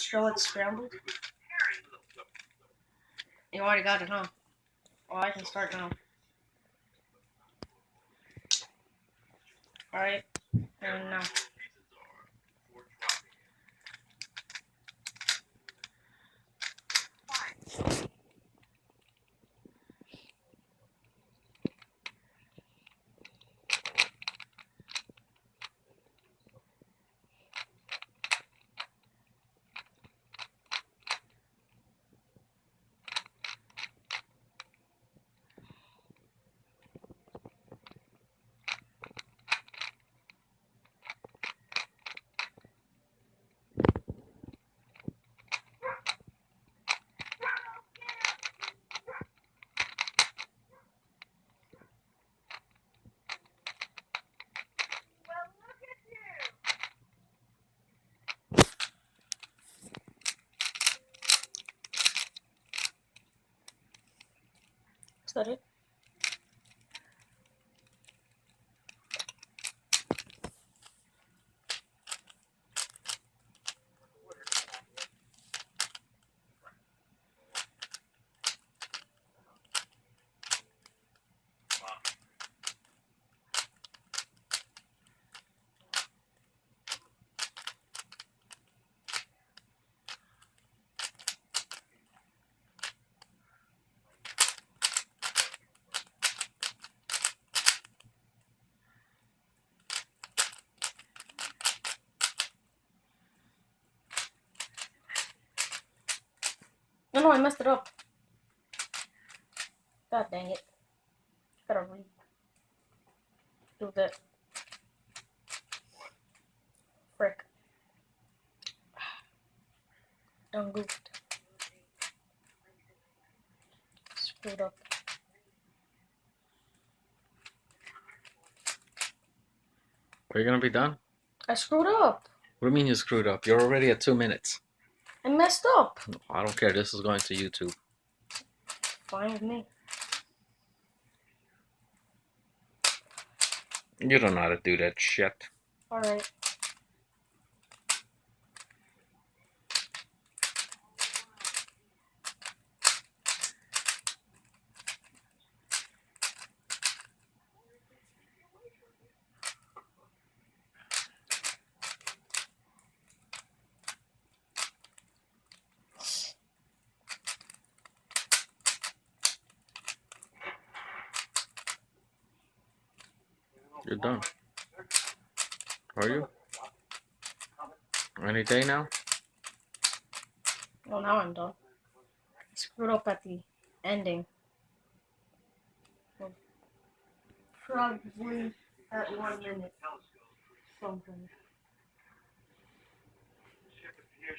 show it scrambled? You already got it, huh? Well, I can start now. Alright, and now. Is that it? No, I messed it up. God dang it. Gotta redo that. Frick. Done goofed. Screwed up. Are you gonna be done? I screwed up. What do you mean you screwed up? You're already at 2 minutes. I messed up. I don't care. This is going to YouTube. Fine with me. You don't know how to do that shit. Alright. You're done. Are you? Any day now? Well, now I'm done. I screwed up at the ending. Well, probably at 1 minute.